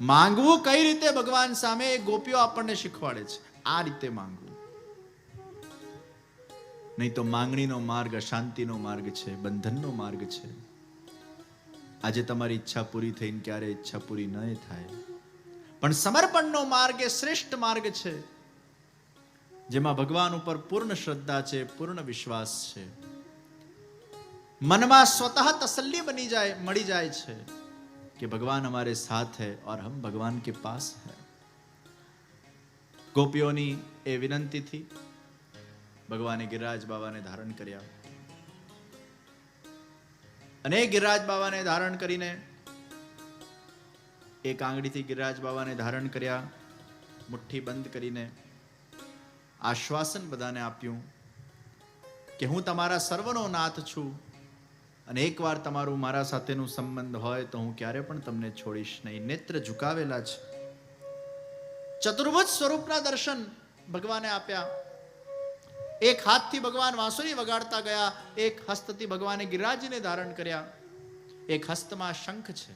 માંગવું કઈ રીતે ભગવાન સામે એ ગોપીઓ આપણને શીખવાડે છે. આ રીતે માંગવું. નહીં તો માંગણીનો માર્ગ અશાંતિનો માર્ગ છે, બંધનનો માર્ગ છે. આજે તમારી ઈચ્છા પૂરી થઈને ક્યારે ઈચ્છા પૂરી ન થાય. પણ સમર્પણનો માર્ગ એ શ્રેષ્ઠ માર્ગ છે, જેમાં ભગવાન ઉપર પૂર્ણ શ્રદ્ધા છે, પૂર્ણ વિશ્વાસ છે. મનમાં સ્વતઃ તસલ્લી બની જાય, મળી જાય છે कि भगवान हमारे साथ है और हम भगवान के पास है. गोपियों ए विनंती थी. भगवाने गिरिराज बाबा ने धारण કર્યા અને गिरिराज बाबा ने धारण કરીને એક આંગળીથી गिरिराज बाबा ने धारण કર્યા, મુઠ્ઠી બંધ કરીને આશ્વાસન બધાને આપ્યું કે હું તમારા સર્વનો નાથ છું અને એકવાર તમારું મારા સાથેનું સંબંધ હોય તો હું ક્યારે પણ તમને છોડીશ નહીં. નેત્ર ઝુકાવેલા છે. ચતુર્ભુજ સ્વરૂપના દર્શન ભગવાને આપ્યા. એક હાથથી ભગવાન વાંસુરી વગાડતા ગયા, એક હસ્તથી ભગવાને ગિરિરાજને ધારણ કર્યા, એક હસ્તમાં શંખ છે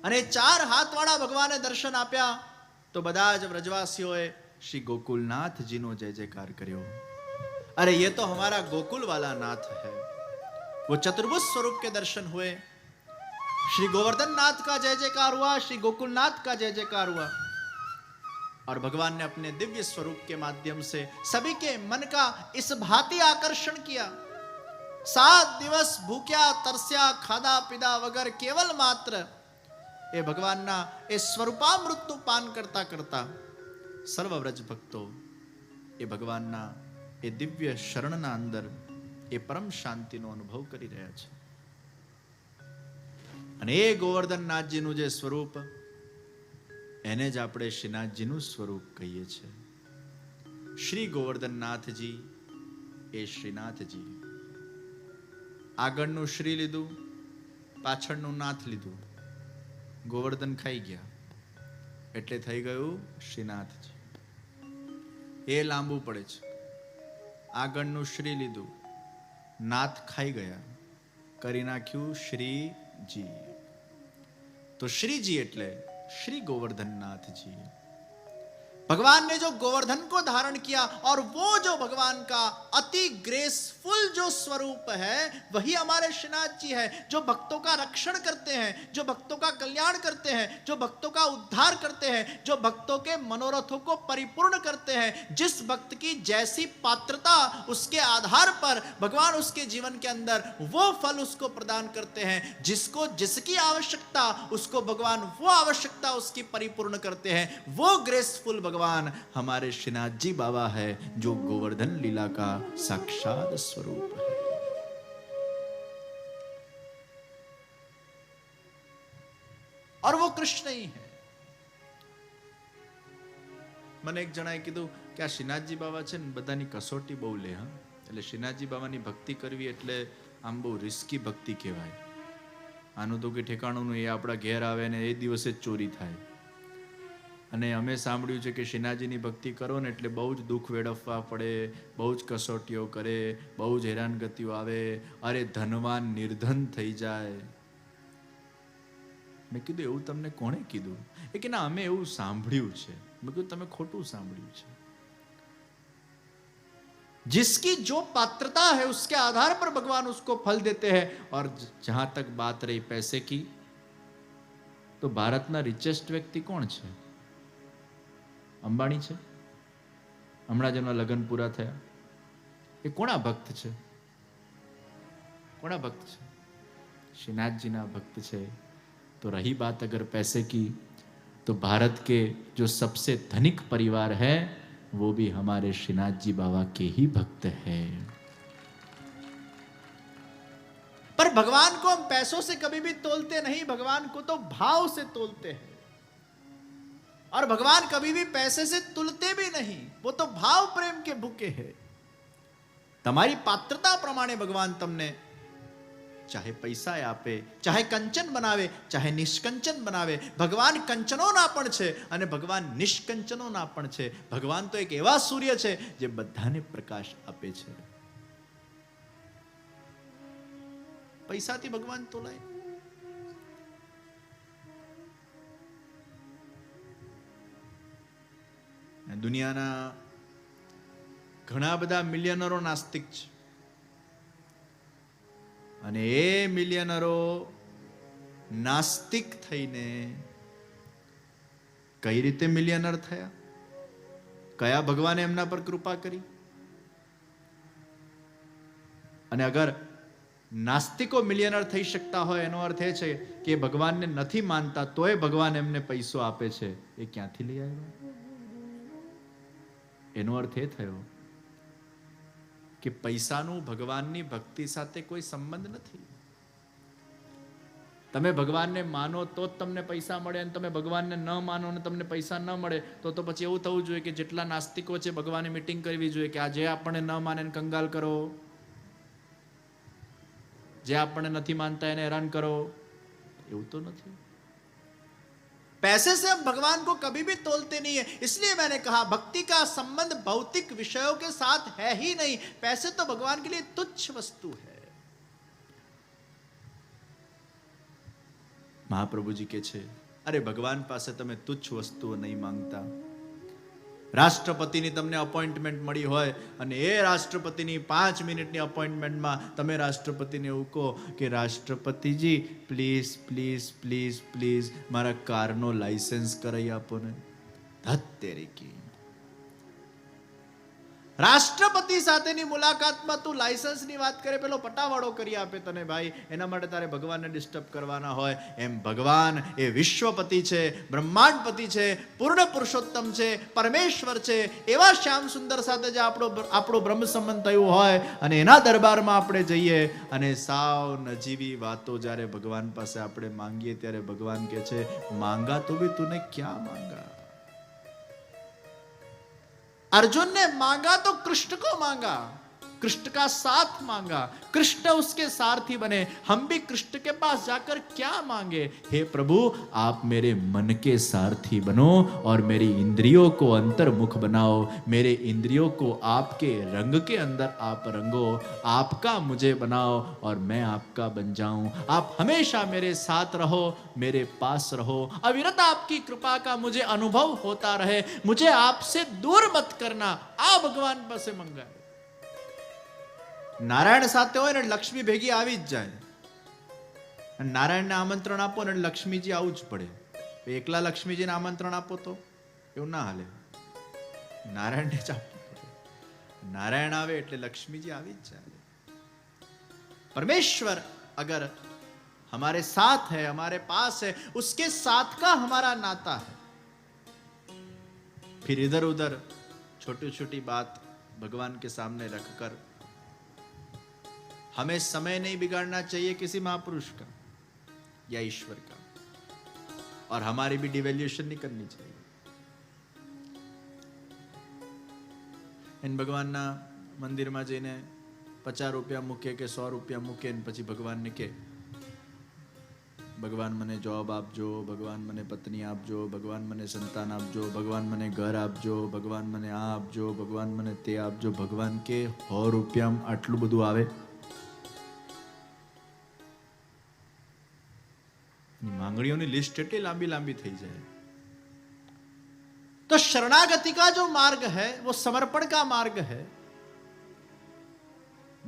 અને 4 હાથવાળા ભગવાને દર્શન આપ્યા. તો બધા જ વ્રજવાસીઓએ શ્રી ગોકુલનાથજીનો જય જયકાર કર્યો. અરે ये तो हमारा गोकुल वाला नाथ है. वो चतुर्भुज स्वरूप के दर्शन हुए. श्री गोवर्धन नाथ का जय जयकार हुआ, श्री गोकुलनाथ का जय जयकार हुआ और भगवान ने अपने दिव्य स्वरूप के माध्यम से सभी के मन का इस भांति आकर्षण किया. 7 દિવસ ભૂખ્યા તરસ્યા ખાધા પીધા વગર કેવલ માત્ર એ ભગવાનના એ સ્વરૂપામૃતનું પાન કરતા કરતા સર્વ વ્રજ ભક્તો એ ભગવાનના એ દિવ્ય શરણના અંદર એ પરમ શાંતિનો અનુભવ કરી રહ્યા છે. અને એ ગોવર્ધનનાથજીનું જે સ્વરૂપ, એને જ આપણે શ્રીનાથજીનું સ્વરૂપ કહીએ છીએ. શ્રી ગોવર્ધનનાથજી એ શ્રીનાથજી. આગળનું શ્રી લીધું, પાછળનું નાથ લીધું, ગોવર્ધન ખાઈ ગયા એટલે થઈ ગયું શ્રીનાથજી. એ લાંબુ પડે છે. આગળનું શ્રી લીધું, નાથ ખાઈ ગયા, કરી નાખ્યું શ્રીજી. તો શ્રીજી એટલે श्री गोवर्धननाथ जी. भगवान ने जो गोवर्धन को धारण किया और वो जो भगवान का अति ग्रेसफुल जो स्वरूप है वही हमारे श्रीनाथ जी है, जो भक्तों का रक्षण करते हैं, जो भक्तों का कल्याण करते हैं, जो भक्तों का उद्धार करते हैं, जो भक्तों के मनोरथों को परिपूर्ण करते हैं. जिस भक्त की जैसी पात्रता, उसके आधार पर भगवान उसके जीवन के अंदर वो फल उसको प्रदान करते हैं. जिसको जिसकी आवश्यकता, उसको भगवान वो आवश्यकता उसकी परिपूर्ण करते हैं. वो ग्रेसफुल भगवान हमारे श्रीनाथ जी बाबा है, जो गोवर्धन लीला का साक्षात स्वरूप है. और वो कृष्ण ही है. મને એક જણાએ કીધું કે આ શ્રીનાથજી બાબા છે ને બધાની કસોટી બહુ લે. હા, એટલે શ્રીનાથજી બાબાની ભક્તિ કરવી એટલે આમ બહુ રિસ્કી ભક્તિ કહેવાય. આનું તો કે ઠેકાણું નહીં, એ આપણા ઘેર આવે ને એ દિવસે જ ચોરી થાય. અને અમે સાંભળ્યું છે કે શ્રીનાથજીની ભક્તિ કરો ને એટલે બહુ જ દુઃખ વેડફવા પડે, બહુ જ કસોટીઓ કરે, બહુ જ હેરાનગતિઓ આવે, અરે ધનવાન નિર્ધન થઈ જાય. મેં કીધું એવું તમને કોણે કીધું? એ કે ના, અમે એવું સાંભળ્યું છે. મેં કીધું તમે ખોટું સાંભળ્યું છે. जिसकी जो पात्रता है उसके आधार पर भगवान उसको फल देते हैं. और जहां तक बात रही पैसे की, तो भारतना रिचेस्ट व्यक्ति कौन છે? અંબાણી છે. હમણાં જેમના લગ્ન પૂરા થયા એ કોના ભક્ત છે? કોના ભક્ત છે? श्रीनाथजीना भक्त છે. तो रही बात अगर पैसे की, तो भारत के जो सबसे धनिक परिवार है वो भी हमारे श्रीनाथ जी बाबा के ही भक्त हैं. पर भगवान को हम पैसों से कभी भी तोलते नहीं, भगवान को तो भाव से तोलते हैं. और भगवान कभी भी पैसे से तुलते भी नहीं, वो तो भाव प्रेम के भूखे हैं. તમારી પાત્રતા પ્રમાણે ભગવાન તમને ચાહે પૈસા આપે, ચાહે કંચન બનાવે, ચાહે નિષ્કંચન બનાવે. ભગવાન કંચનોના પણ છે અને ભગવાન નિષ્કંચનોના પણ છે. ભગવાન તો એક એવા સૂર્ય છે જે બધાને પ્રકાશ આપે છે. પૈસાથી ભગવાન તોલાય. દુનિયાના ઘણા બધા મિલિયનરો નાસ્તિક છે, અને એ મિલિયનરો નાસ્તિક થઈને કઈ રીતે મિલિયનર થયા? કયા ભગવાને એમના પર કૃપા કરી? અને અગર નાસ્તિકો મિલિયનર થઈ શકતા હોય, એનો અર્થ એ છે કે ભગવાનને નથી માનતા તોય ભગવાન એમને પૈસો આપે છે. એ ક્યાંથી લઈ આવ્યા? એનો અર્થ એ થયો કે પૈસાનું ભગવાનની ભક્તિ સાથે કોઈ સંબંધ નથી. તમે ભગવાનને માનો તો જ તમને પૈસા મળે, અને તમે ભગવાનને ન માનો અને તમને પૈસા ન મળે તો પછી એવું થવું જોઈએ કે જેટલા નાસ્તિકો છે ભગવાને મીટિંગ કરવી જોઈએ કે આ જે આપણને ન માને એને કંગાલ કરો, જે આપણને નથી માનતા એને હેરાન કરો. એવું તો નથી. पैसे से हम भगवान को कभी भी तोलते नहीं है. इसलिए मैंने कहा भक्ति का संबंध भौतिक विषयों के साथ है ही नहीं. पैसे तो भगवान के लिए तुच्छ वस्तु है. મહાપ્રભુજી કે છે, અરે ભગવાન પાસે તમે તુચ્છ વસ્તુઓ નહીં માંગતા. રાષ્ટ્રપતિની તમને અપોઇન્ટમેન્ટ મળી હોય અને એ રાષ્ટ્રપતિની 5 મિનિટની અપોઇન્ટમેન્ટમાં તમે રાષ્ટ્રપતિને એવું કહો કે રાષ્ટ્રપતિજી પ્લીઝ પ્લીઝ પ્લીઝ પ્લીઝ મારા કારનો લાયસન્સ કરાવી આપો ને. ધત્તેરી કી. રાષ્ટ્રપતિ સાથેની મુલાકાતમાં તું લાયસન્સની વાત કરે, પેલો પટાવાળો કરી આપે તને ભાઈ, એના માટે તારે ભગવાનને ડિસ્ટર્બ કરવાના હોય. એમ ભગવાન એ વિશ્વપતિ છે, બ્રહ્માંડપતિ છે, પૂર્ણ પુરુષોત્તમ છે, પરમેશ્વર છે. એવા શ્યામ સુંદર સાથે જે આપણો બ્રહ્મ સંબંધ થયું હોય અને એના દરબારમાં આપણે જઈએ અને સાવ નજીવી વાતો જ્યારે ભગવાન પાસે આપણે માંગીએ ત્યારે ભગવાન કહે છે, માંગા તો भी तूने क्या मांगा. अर्जुन ने मांगा तो कृष्ण को मांगा, कृष्ण का साथ मांगा, कृष्ण उसके सारथी बने. हम भी कृष्ण के पास जाकर क्या मांगे? हे प्रभु आप मेरे मन के सारथी बनो और मेरी इंद्रियों को अंतर्मुख बनाओ. मेरे इंद्रियों को आपके रंग के अंदर आप रंगो, आपका मुझे बनाओ और मैं आपका बन जाऊं. आप हमेशा मेरे साथ रहो, मेरे पास रहो. अविरत आपकी कृपा का मुझे अनुभव होता रहे. मुझे आपसे दूर मत करना. आ भगवान પાસે મંગાય. નારાયણ સાથે હોય ને લક્ષ્મી ભેગી આવી જ જાય. નારાયણને આમંત્રણ આપો ને લક્ષ્મીજી આવું જ પડે. એકલા લક્ષ્મીજીને આમંત્રણ આપો તો એવું ના હાલે. નારાયણને જ આપવું પડે. નારાયણ આવે એટલે લક્ષ્મીજી આવી જ જાય. परमेश्वर अगर हमारे साथ है, हमारे पास है, उसके साथ का हमारा नाता है. फिर इधर उधर छोटी छोटी बात भगवान के सामने रखकर हमें समय नहीं बिगाड़ना चाहिए किसी महापुरुष का या ईश्वर का, और हमारी भी डिवेल्यूशन नहीं करनी चाहिए. इन भगवान ना मंदिर में जईने 50 रुपया मूके के 100 रुपया मूके ने પછી ભગવાનને કે ભગવાન મને જોબ આપજો, ભગવાન મને પત્ની આપજો, ભગવાન મને સંતાન આપજો, ભગવાન મને ઘર આપજો, ભગવાન મને આ આપજો, ભગવાન મને તે આપજો. ભગવાન કે 100 રૂપિયામાં આટલું બધું આવે? मांगड़ियों लिस्ट एटली लांबी लांबी थी जाए. तो शरणागति का जो मार्ग है वो समर्पण का मार्ग है.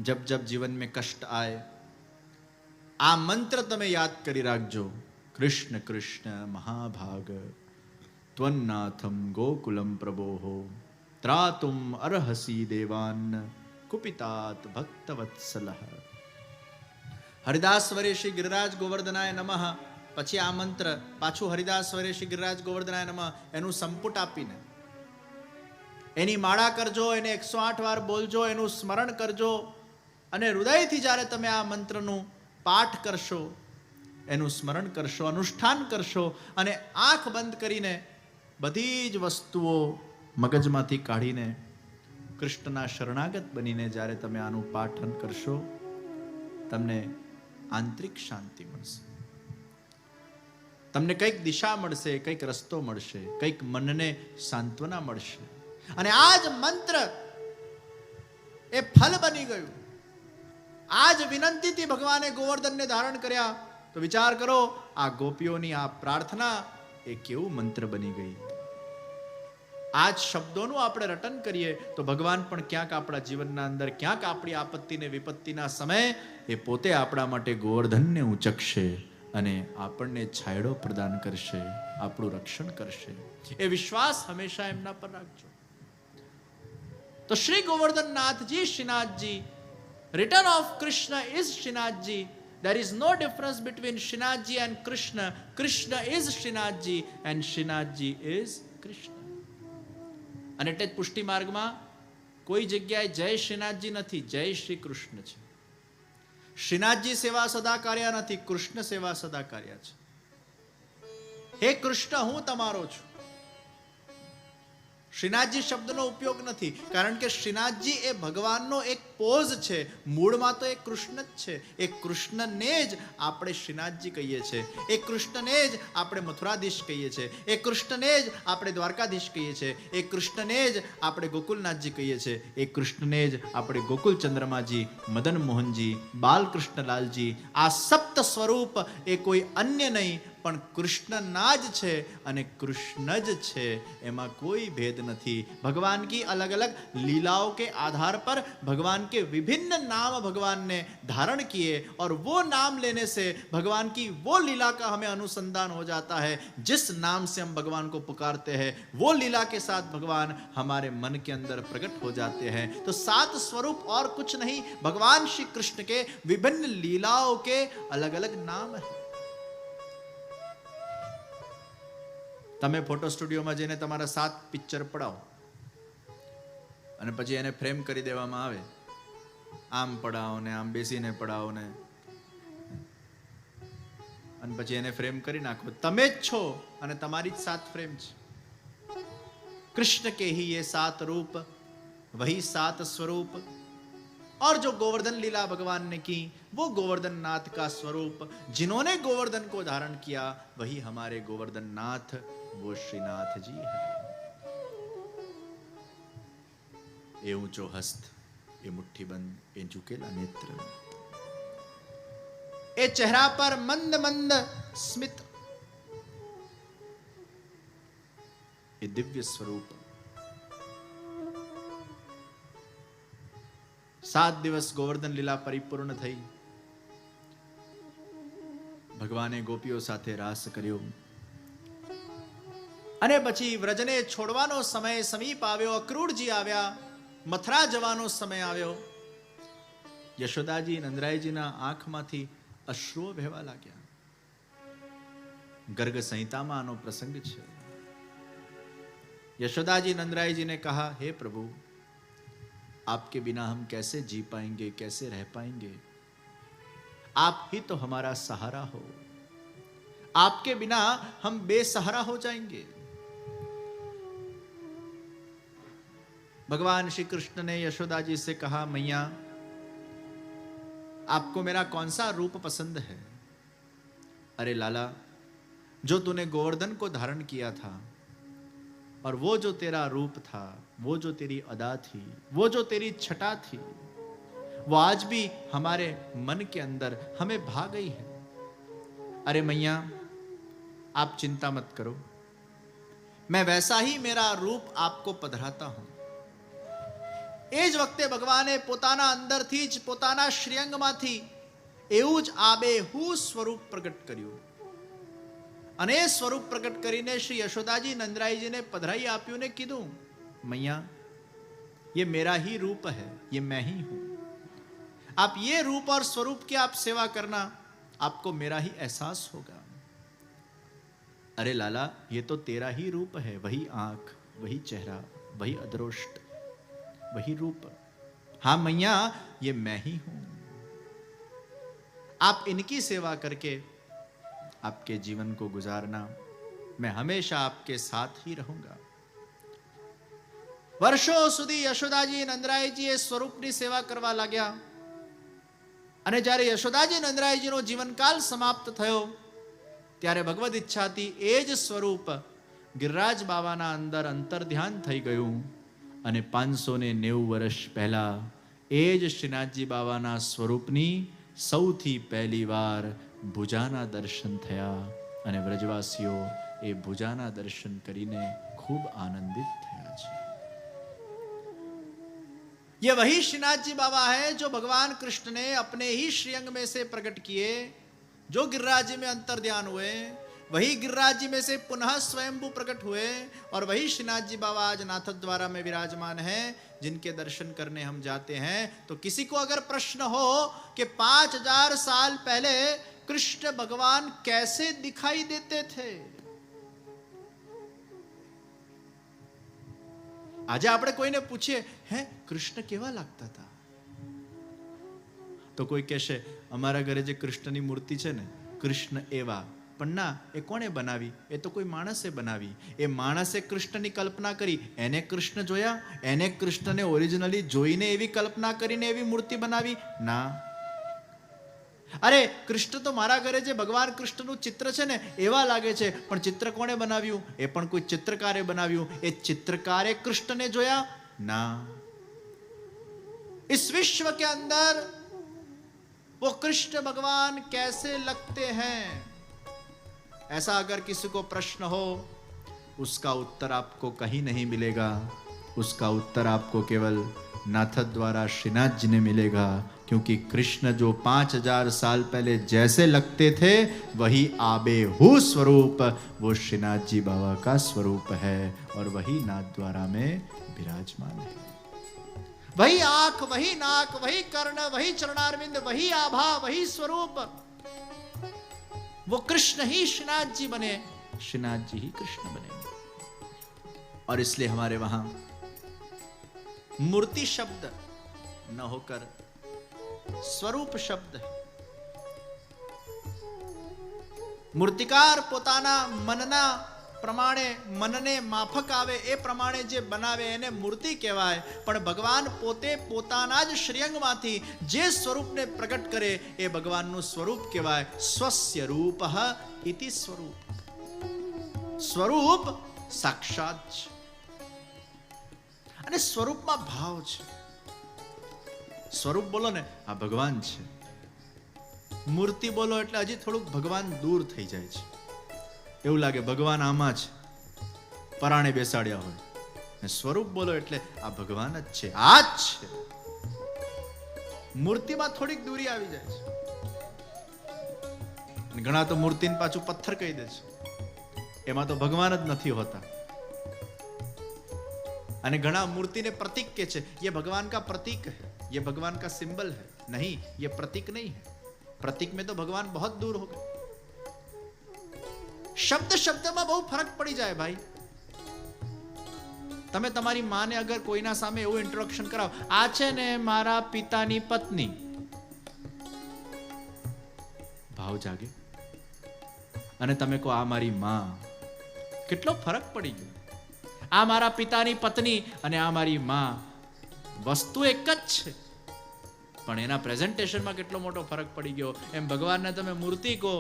जब जब जीवन में कष्ट आए आ मंत्र तमे याद करी राखजो. कृष्ण कृष्ण महाभाग त्वन्नाथम गोकुलम प्रभोः त्रातुम अर्हसि देवान् कुपितात भक्तवत्सलः. हरिदास वरे श्री गिरिराज गोवर्धनाय नमः. પછી આ મંત્ર પાછું હરિદાસ વરે શ્રી ગિરિરાજ ગોવર્ધનાય નમઃ એનું સંપુટ આપીને એની માળા કરજો, એને 108 વાર બોલજો, એનું સ્મરણ કરજો. અને હૃદયથી જ્યારે તમે આ મંત્રનું પાઠ કરશો, એનું સ્મરણ કરશો, અનુષ્ઠાન કરશો અને આંખ બંધ કરીને બધી જ વસ્તુઓ મગજમાંથી કાઢીને કૃષ્ણના શરણાગત બનીને જ્યારે તમે આનું પાઠન કરશો, તમને આંતરિક શાંતિ મળશે. તમને કઈક દિશા મળશે, કઈક રસ્તો મળશે, કઈક મનને સાંત્વના મળશે. અને આ જ મંત્ર એ ફલ બની ગયું. આ જ વિનંતીથી ભગવાને ગોવર્ધનને ધારણ કર્યા. તો વિચાર કરો, આ ગોપીઓની આ પ્રાર્થના એ કેવું મંત્ર બની ગઈ. આ જ શબ્દોનું આપણે રટન કરીએ તો ભગવાન પણ ક્યાંક આપણા જીવનના અંદર, ક્યાંક આપણી આપત્તિ ને વિપત્તિના સમયે એ પોતે આપણા માટે ગોવર્ધનને ઉંચકશે અને આપણને છાયડો પ્રદાન કરશે, આપણું રક્ષણ કરશે. એ વિશ્વાસ હંમેશા એમના પર રાખજો. તો Shri Govardhan Nathji Shrinathji, return of Krishna is Srinathji. There is no difference between Srinathji and Krishna. Krishna is Srinathji and Srinathji is Krishna. અને એટલે જ પુષ્ટિ માર્ગમાં કોઈ જગ્યાએ જય શ્રીનાથજી નથી, જય શ્રી કૃષ્ણ છે. શ્રીનાથજી સેવા સદા કાર્ય નથી, કૃષ્ણ સેવા સદા કાર્ય છે. હે કૃષ્ણ, હું તમારો છું. શ્રીનાથજી શબ્દનો ઉપયોગ નથી, કારણ કે શ્રીનાથજી એ ભગવાનનો એક પોઝ છે. મૂળમાં તો એ કૃષ્ણ જ છે. એ કૃષ્ણને જ આપણે શ્રીનાથજી કહીએ છીએ. એ કૃષ્ણને જ આપણે મથુરાધીશ કહીએ છીએ. એ કૃષ્ણને જ આપણે દ્વારકાધીશ કહીએ છીએ. એ કૃષ્ણને જ આપણે ગોકુલનાથજી કહીએ છીએ. એ કૃષ્ણને જ આપણે ગોકુલ ચંદ્રમાજી, મદન મોહનજી, બાલકૃષ્ણલાલજી. આ સપ્ત સ્વરૂપ એ કોઈ અન્ય નહીં પણ કૃષ્ણના જ છે અને કૃષ્ણ જ છે. એમાં કોઈ ભેદ નથી. भगवान की अलग अलग लीलाओं के आधार पर भगवान के विभिन्न नाम भगवान ने धारण किए और वो नाम लेने से भगवान की वो लीला का हमें अनुसंधान हो जाता है. जिस नाम से हम भगवान को पुकारते हैं वो लीला के साथ भगवान हमारे मन के अंदर प्रकट हो जाते हैं. तो 7 स्वरूप और कुछ नहीं, भगवान श्री कृष्ण के विभिन्न लीलाओं के अलग अलग नाम है. તમે ફોટો સ્ટુડિયોમાં જઈને તમારા 7 પિક્ચર પડાવો અને પછી એને ફ્રેમ કરી દેવામાં આવે. આમ પડાવો ને આમ બેસીને પડાવો ને, અને પછી એને ફ્રેમ કરી નાખો. તમે જ છો અને તમારી જ 7 ફ્રેમ છે. कृष्ण के ही ये 7 रूप, वही 7 स्वरूप. और जो गोवर्धन लीला भगवान ने की वो गोवर्धन नाथ का स्वरूप. जिन्होंने गोवर्धन को धारण किया वही हमारे गोवर्धन नाथ, वो श्रीनाथ जी है. ये ऊंचो हस्त, ये मुट्ठी बंद, ये झुकेला नेत्र, ये चेहरा पर मंद मंद स्मित, ये दिव्य स्वरूप. 7 દિવસ ગોવર્ધન લીલા પરિપૂર્ણ થઈ. ભગવાને ગોપીઓ સાથે રાસ કર્યો અને પછી વ્રજને છોડવાનો સમય સમીપ આવ્યો. અક્રૂરજી આવ્યા, મથુરા જવાનો સમય આવ્યો. યશોદાજી નંદરાયજીના આંખમાંથી અશ્રુઓ વહેવા લાગ્યા. ગર્ગ સંહિતામાં આનો પ્રસંગ છે. यशोदा जी नंदराय जी ने कहा, हे प्रभु, आपके बिना हम कैसे जी पाएंगे, कैसे रह पाएंगे? आप ही तो हमारा सहारा हो. आपके बिना हम बेसहारा हो जाएंगे. भगवान श्री कृष्ण ने यशोदा जी से कहा, मैया, आपको मेरा कौन सा रूप पसंद है? अरे लाला, जो तूने गोवर्धन को धारण किया था और वो जो तेरा रूप था, वो जो तेरी अदा थी, वो जो तेरी छटा थी, वो आज भी हमारे मन के अंदर हमें भा गई है. अरे मैया, आप चिंता मत करो, मैं वैसा ही मेरा रूप आपको पधराता हूं. એ જ વખતે ભગવાને પોતાના અંદરથી જ, પોતાના શ્રીઅંગમાંથી એવું જ આબેહૂ સ્વરૂપ પ્રગટ કર્યું. અને એ સ્વરૂપ પ્રગટ કરીને શ્રી યશોદાજી નંદરાયજીને પધરાઈ આપ્યું ને કીધું, मैया, ये मेरा ही रूप है, ये मैं ही हूं. आप ये रूप और स्वरूप की आप सेवा करना, आपको मेरा ही एहसास होगा. अरे लाला, ये तो तेरा ही रूप है, वही आंख, वही चेहरा, वही अदरोष्ट, वही रूप. हाँ मैया, ये मैं ही हूं. आप इनकी सेवा करके आपके जीवन को गुजारना, मैं हमेशा आपके साथ ही रहूंगा. વર્ષો સુધી યશોદાજી નંદરાયજી એ સ્વરૂપની સેવા કરવા લાગ્યા. અને જ્યારે યશોદાજી નંદરાયજીનો જીવનકાલ સમાપ્ત થયો ત્યારે ભગવદ ઈચ્છાથી એ જ સ્વરૂપ ગિરિરાજ બાવાના અંદર અંતર્ધ્યાન થઈ ગયું. અને 590 વર્ષ પહેલા એ જ શ્રીનાથજી બાવાના સ્વરૂપની સૌથી પહેલી વાર ભુજાના દર્શન થયા. અને વ્રજવાસીઓ એ ભુજાના દર્શન કરીને खूब आनंदित થયા છે। ये वही श्रीनाथ जी बाबा है जो भगवान कृष्ण ने अपने ही श्रीअंग में से प्रकट किए, जो गिरिराज जी में अंतर ध्यान हुए, वही गिरिराज जी में से पुनः स्वयंभू प्रकट हुए, और वही श्रीनाथ जी बाबा आज नाथद्वारा में विराजमान हैं, जिनके दर्शन करने हम जाते हैं। तो किसी को अगर प्रश्न हो कि 5000 साल पहले कृष्ण भगवान कैसे दिखाई देते थे, આજે આપણે કોઈને પૂછીએ હે કૃષ્ણ કેવા લાગતા હતા, તો કોઈ કહેશે અમારા ઘરે જે કૃષ્ણની મૂર્તિ છે ને કૃષ્ણ એવા, પણ ના, એ કોણે બનાવી? એ તો કોઈ માણસે બનાવી। એ માણસે કૃષ્ણની કલ્પના કરી, એને કૃષ્ણ જોયા? એને કૃષ્ણને ઓરિજિનલી જોઈને એવી કલ્પના કરીને એવી મૂર્તિ બનાવી? ના। અરે કૃષ્ણ તો મારા ઘરે જે ભગવાન કૃષ્ણનું ચિત્ર છે ને એવા લાગે છે, પણ ચિત્ર કોણે બનાવ્યું? એ પણ કોઈ ચિત્રકારે બનાવ્યું। એ ચિત્રકારે કૃષ્ણને જોયા? ના। इस विश्व के अंदर वो कृष्ण भगवान कैसे लगते हैं, ऐसा अगर किसी को प्रश्न हो, उसका उत्तर आपको कहीं नहीं मिलेगा। उसका उत्तर आपको केवल नाथ द्वारा श्रीनाथ जी ने मिलेगा, क्योंकि कृष्ण जो 5000 साल पहले जैसे लगते थे वही आबेहू स्वरूप वो श्रीनाथ जी बाबा का स्वरूप है, और वही नाथ द्वारा में विराजमान है। वही आंख, वही नाक, वही कर्ण, वही चरणारविंद, वही आभा, वही स्वरूप, वो कृष्ण ही श्रीनाथ जी बने, श्रीनाथ जी ही कृष्ण बने। और इसलिए हमारे वहां मूर्ति शब्द न होकर स्वरूप शब्द है। મૂર્તિકાર પોતાના મનના પ્રમાણે, મનને માફક આવે એ પ્રમાણે જે બનાવે એને મૂર્તિ કહેવાય, પણ ભગવાન પોતે પોતાના જ શ્રીઅંગમાંથી જે સ્વરૂપને પ્રગટ કરે એ ભગવાનનું સ્વરૂપ કહેવાય। સ્વસ્ય રૂપઃ ઇતિ સ્વરૂપ, સ્વરૂપ સાક્ષાત છે, અને સ્વરૂપમાં ભાવ છે। સ્વરૂપ બોલો ને આ ભગવાન છે, મૂર્તિ બોલો એટલે હજી થોડુંક ભગવાન દૂર થઈ જાય છે, એવું લાગે ભગવાન આમાં છે, પરાણે બેસાડ્યા હોય, ને સ્વરૂપ બોલો એટલે આ ભગવાન જ છે, આ જ છે। મૂર્તિમાં થોડીક દૂરી આવી જાય છે, ઘણા તો મૂર્તિને પાછું પથ્થર કહી દે છે, એમાં તો ભગવાન જ નથી હોતા। અને ઘણા મૂર્તિને પ્રતીક કે છે, ये भगवान का प्रतीक है, ये भगवान का सिंबल है। नहीं, ये प्रतीक नहीं है, प्रतीक में तो भगवान बहुत दूर हो गए। शब्द शब्द में बहुत फर्क पड़ी जाए भाई। તમે તમારી માને અગર કોઈના સામે એવું ઇન્ટ્રોડક્શન કરાવો, આ છે ને મારા પિતાની પત્ની, ભાવ જાગે। અને તમે કહો આ મારી માં, કેટલો ફરક પડી ગયો। આ મારા પિતાની પત્ની અને આ મારી માં, વસ્તુ એક જ છે, પણ એના પ્રેઝન્ટેશનમાં કેટલો મોટો ફરક પડી ગયો। એમ ભગવાનને તમે મૂર્તિ કહો,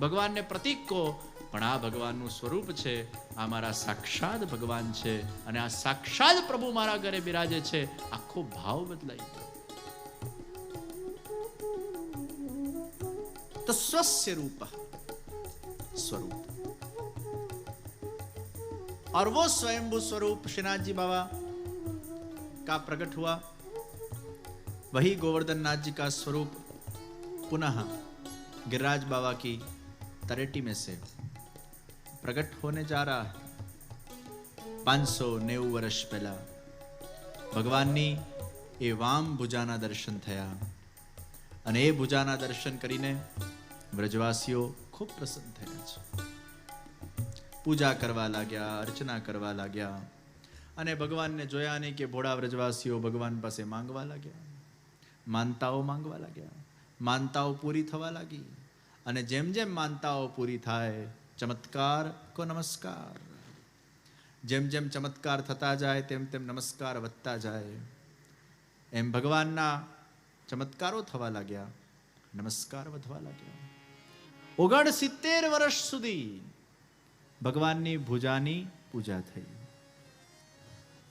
ભગવાનને પ્રતીક કહો, પણ આ ભગવાનનું સ્વરૂપ છે, આ મારા સાક્ષાત ભગવાન છે, અને આ સાક્ષાત પ્રભુ મારા ઘરે બિરાજે છે। આખો ભાવ બદલાઈ ગયો। તો સ્વસ્ય રૂપ स्वरूप, और वो स्वयंभू स्वरूप श्रीनाथ जी बाबा का प्रकट हुआ, वही गोवर्धन नाथ जी का स्वरूप पुनः गिरिराज बाबा की तरेटी में से प्रकट होने जा रहा है। 590 वर्ष पहला भगवाननी ए वाम भुजाना दर्शन थया, અને એ ભુજાના દર્શન કરીને વ્રજવાસીઓ ખૂબ પ્રસન્ન થયા છે, પૂજા કરવા લાગ્યા, અર્ચના કરવા લાગ્યા, અને ભગવાનને જોયા નહીં કે ભોળા વ્રજવાસીઓ ભગવાન પાસે માંગવા લાગ્યા, માનતાઓ માંગવા લાગ્યા, માનતાઓ પૂરી થવા લાગી, અને જેમ જેમ માનતાઓ પૂરી થાય, ચમત્કાર કો નમસ્કાર, જેમ જેમ ચમત્કાર થતા જાય તેમ તેમ નમસ્કાર વધતા જાય, એમ ભગવાનના ચમત્કારો થવા લાગ્યા, નમસ્કાર વધવા લાગ્યા। 69 વર્ષ સુધી ભગવાનની ભુજાની પૂજા થઈ,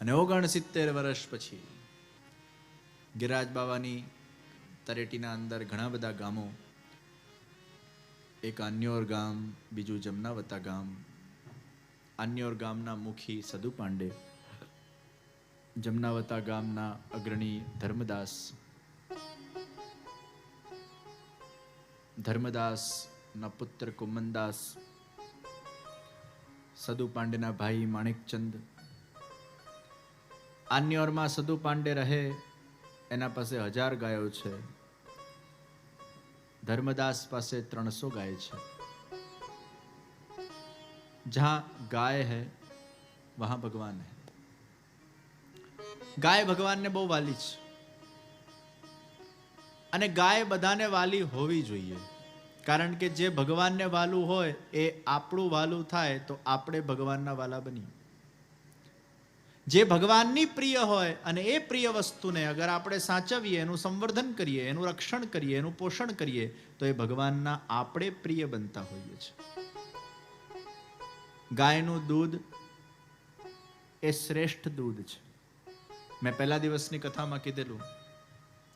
અને 69 વર્ષ પછી ગિરિરાજ બાવાની તરેટીના અંદર ઘણા બધા ગામો, એક અન્યોર ગામ, બીજું જમનાવતા ગામ, આન્યોર ગામના મુખી સદુ પાંડે, જમનાવતા ગામના અગ્રણી ધર્મદાસ, ધર્મદાસના પુત્ર કુમનદાસ, સદુ પાંડેના ભાઈ માણેકચંદ. આન્યોરમાં સદુ પાંડે રહે, એના પાસે 1000 ગાયો છે. ધર્મદાસ પાસે 300 ગાય છે. જહાં ગાય है वहां भगवान है. ગાય ભગવાનને બહુ વાલી છે અને ગાય બધાને વાલી હોવી જોઈએ, કારણ કે જે ભગવાનને વાલું હોય એ આપણું વાલું થાય તો આપણે ભગવાનના વાલા બનીએ. જે ભગવાનની પ્રિય હોય અને એ પ્રિય વસ્તુને અગર આપણે સાચવીએ, એનું સંવર્ધન કરીએ, એનું રક્ષણ કરીએ, એનું પોષણ કરીએ તો એ ભગવાનના આપણે પ્રિય બનતા હોઈએ છીએ. ગાયનું દૂધ એ શ્રેષ્ઠ દૂધ છે. મેં પહેલા દિવસની કથામાં કીધેલું,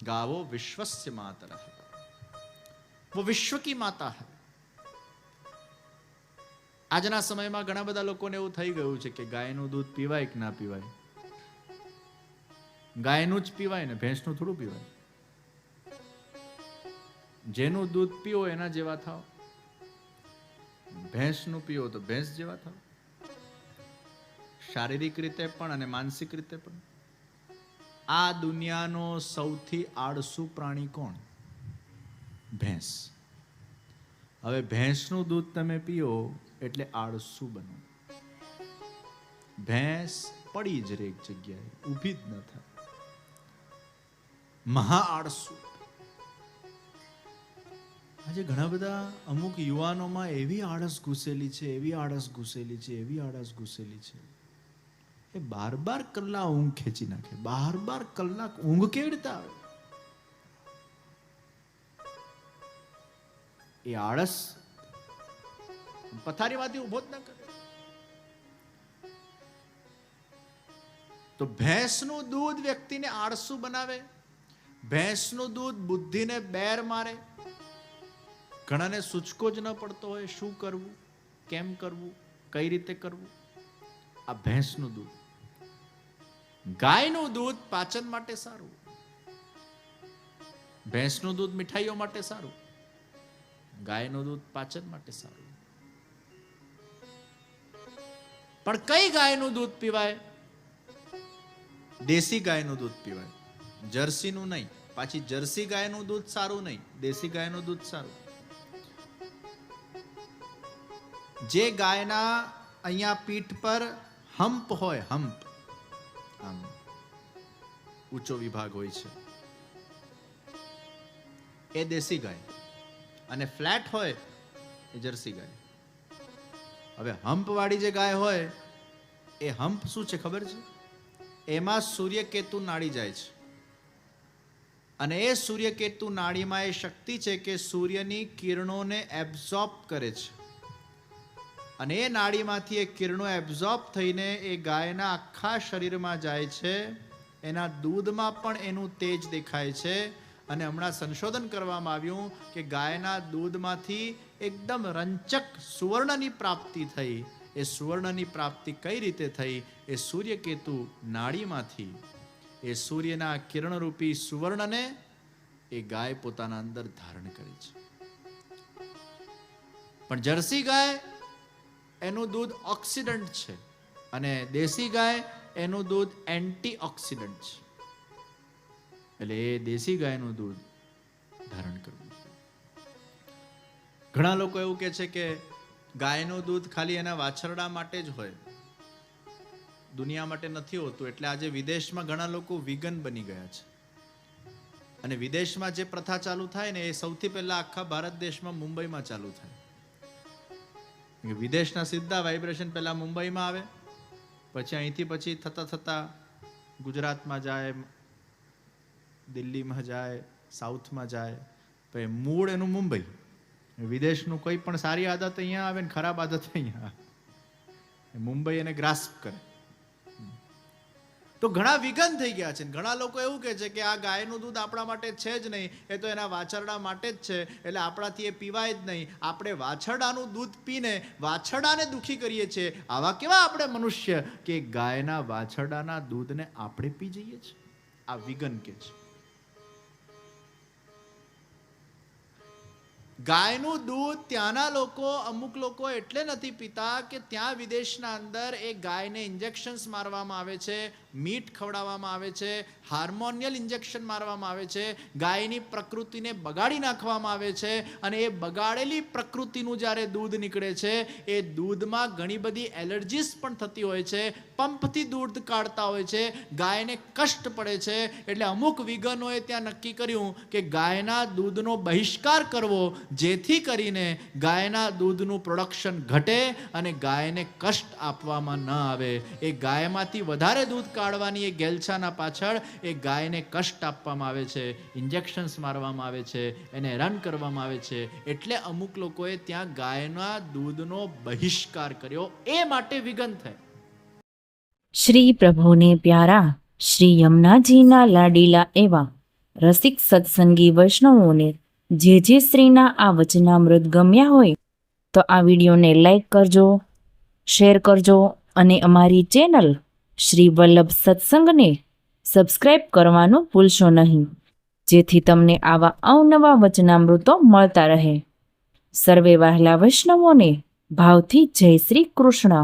ગાવો વિશ્વસ્ય માતરઃ, वो विश्व की माता है. આજના સમયમાં ઘણા બધા લોકોને એવું થઈ ગયું છે કે ગાયનું દૂધ પીવાય કે ના પીવાય. ગાયનું જ પીવાય ને ભેંસનું થોડું પીવાય. જેનું દૂધ પીવો એના જેવા થાવ, ભેંસનું પીવો તો ભેંસ જેવા થાવ, શારીરિક રીતે પણ અને માનસિક રીતે પણ. આ દુનિયાનો સૌથી આળસુ પ્રાણી કોણ? ભેંસ. હવે ભેંસનું દૂધ તમે પીઓ એટલે આળસુ બનો. ભેંસ પડી જ રહે એક જગ્યાએ, ઊભી જ ન થાય, મહા આળસુ. આજે ઘણા બધા અમુક યુવાનોમાં એવી આળસ ઘૂસેલી છે, એવી આળસ ઘૂસેલી છે, એવી આળસ ઘૂસેલી છે, એ 12 કલાક ઊંઘ ખેંચી નાખે. 12 કલાક ઊંઘ કેવી રીતે આવે? એ આળસ પથારીમાંથી ઉભો જ ન કરે. તો ભેંસનું દૂધ વ્યક્તિને આળસુ બનાવે. ભેંસનું દૂધ બુદ્ધિને બેર મારે. ઘણાને સૂચકો જ ન પડતો હોય શું કરવું, કેમ કરવું, કઈ રીતે કરવું. આ ભેંસનું દૂધ. ગાયનું દૂધ પાચન માટે સારું. ભેંસનું દૂધ મીઠાઈઓ માટે સારું, ગાયનું દૂધ પાચન માટે સારું. પણ કઈ ગાયનું દૂધ પીવાય? દેશી ગાયનું દૂધ પીવાય, જર્સીનું નહીં. પાછી જર્સી ગાયનું દૂધ સારું નહીં, દેશી ગાયનું દૂધ સારું. જે ગાયના અહીંયા પીઠ પર હમ્પ હોય, હમ્પ આમ ઊંચો વિભાગ હોય છે, એ દેશી ગાય, અને ફ્લેટ હોય એ જર્સી ગાય. હવે હમ્પ વાળી જે ગાય હોય એ હમ્પ શું છે ખબર છે? એમાં સૂર્યકેતુ નાડી જાય છે, અને એ સૂર્યકેતુ નાડીમાં એ શક્તિ છે કે સૂર્યની કિરણોને એબ્ઝોર્બ કરે છે, અને એ નાડીમાંથી એ કિરણો એબ્ઝોર્બ થઈને એ ગાયના આખા શરીરમાં જાય છે. એના દૂધમાં પણ એનું તેજ દેખાય છે. અને હમણાં સંશોધન કરવામાં આવ્યું કે ગાયના દૂધમાંથી એકદમ રંચક સુવર્ણની પ્રાપ્તિ થઈ. એ સુવર્ણની પ્રાપ્તિ કઈ રીતે થઈ? એ સૂર્યકેતુ નાડીમાંથી એ સૂર્યના કિરણરૂપી સુવર્ણને એ ગાય પોતાના અંદર ધારણ કરે છે. પણ જર્સી ગાય એનું દૂધ ઓક્સિડન્ટ છે, અને દેશી ગાય એનું દૂધ એન્ટીઓક્સિડન્ટ છે. એટલે એ દેશી ગાયનું દૂધ ધારણ કરવું. ઘણા લોકો એવું કહે છે કે ગાયનું દૂધ ખાલી એના વાછરડા માટે જ હોય, દુનિયા માટે નથી હોતું. એટલે આજે વિદેશમાં ઘણા લોકો વિગન બની ગયા છે. અને વિદેશમાં જે પ્રથા ચાલુ થાય ને એ સૌથી પહેલા આખા ભારત દેશમાં મુંબઈમાં ચાલુ થાય. વિદેશના સીધા વાઇબ્રેશન પહેલા મુંબઈમાં આવે, પછી અહીંથી પછી થતા થતા ગુજરાતમાં જાય, દિલ્હીમાં જાય, સાઉથમાં જાય, પછી મૂળ એનું મુંબઈ. વિદેશનું કોઈ પણ સારી આદત અહીંયા આવે ને ખરાબ આદત અહીંયા આવે. મુંબઈ એને ગ્રાસ્પ કરે. તો ઘણા વિઘન થઈ ગયા છે. ઘણા લોકો એવું કહે છે કે આ ગાયનું દૂધ આપણા માટે છે જ નહીં, એ તો એના વાછરડા માટે જ છે, એટલે આપણાથી એ પીવાય જ નહીં. આપણે વાછરડાનું દૂધ પીને વાછરડાને દુઃખી કરીએ છીએ. આવા કેવા આપણે મનુષ્ય કે ગાયના વાછરડાના દૂધને આપણે પી જઈએ છીએ. આ વિઘન કે છે. ગાયનું દૂધ ત્યાંના લોકો, અમુક લોકો એટલે નથી પીતા કે ત્યાં વિદેશના અંદર એ ગાયને ઇન્જેક્શન્સ મારવામાં આવે છે, મીટ ખવડાવવામાં આવે છે, હાર્મોનિયલ ઇન્જેક્શન મારવામાં આવે છે, ગાયની પ્રકૃતિને બગાડી નાખવામાં આવે છે. અને એ બગાડેલી પ્રકૃતિનું જ્યારે દૂધ નીકળે છે એ દૂધમાં ઘણી બધી એલર્જીસ પણ થતી હોય છે, પંપથી દૂધ કાઢતા હોય છે, ગાયને કષ્ટ પડે છે. એટલે અમુક વિગનોએ ત્યાં નક્કી કર્યું કે ગાયના દૂધનો બહિષ્કાર કરવો, જેથી કરીને ગાયના દૂધનું પ્રોડક્શન ઘટે અને ગાયને કષ્ટ આપવામાં ન આવે. એ ગાયમાંથી વધારે દૂધ કાઢવાની એ ગેલછાના પાછળ એ ગાયને કષ્ટ આપવામાં આવે છે, ઇન્જેક્શન્સ મારવામાં આવે છે, એને રન કરવામાં આવે છે. એટલે અમુક લોકોએ ત્યાં ગાયના દૂધનો બહિષ્કાર કર્યો. એ માટે વિઘન થાય. શ્રી પ્રભુને પ્યારા શ્રી યમુનાજીના લાડીલા એવા રસિક સત્સંગી વૈષ્ણવોને જે શ્રીના આ વચનામૃત ગમ્યા હોય તો આ વિડીયોને લાઈક કરજો, શેર કરજો અને અમારી ચેનલ શ્રી વલ્લભ સત્સંગને સબસ્ક્રાઈબ કરવાનું ભૂલશો નહીં, જેથી તમને આવા અવનવા વચનામૃતો મળતા રહે. સર્વે વહાલા વૈષ્ણવોને ભાવથી જય શ્રી કૃષ્ણ.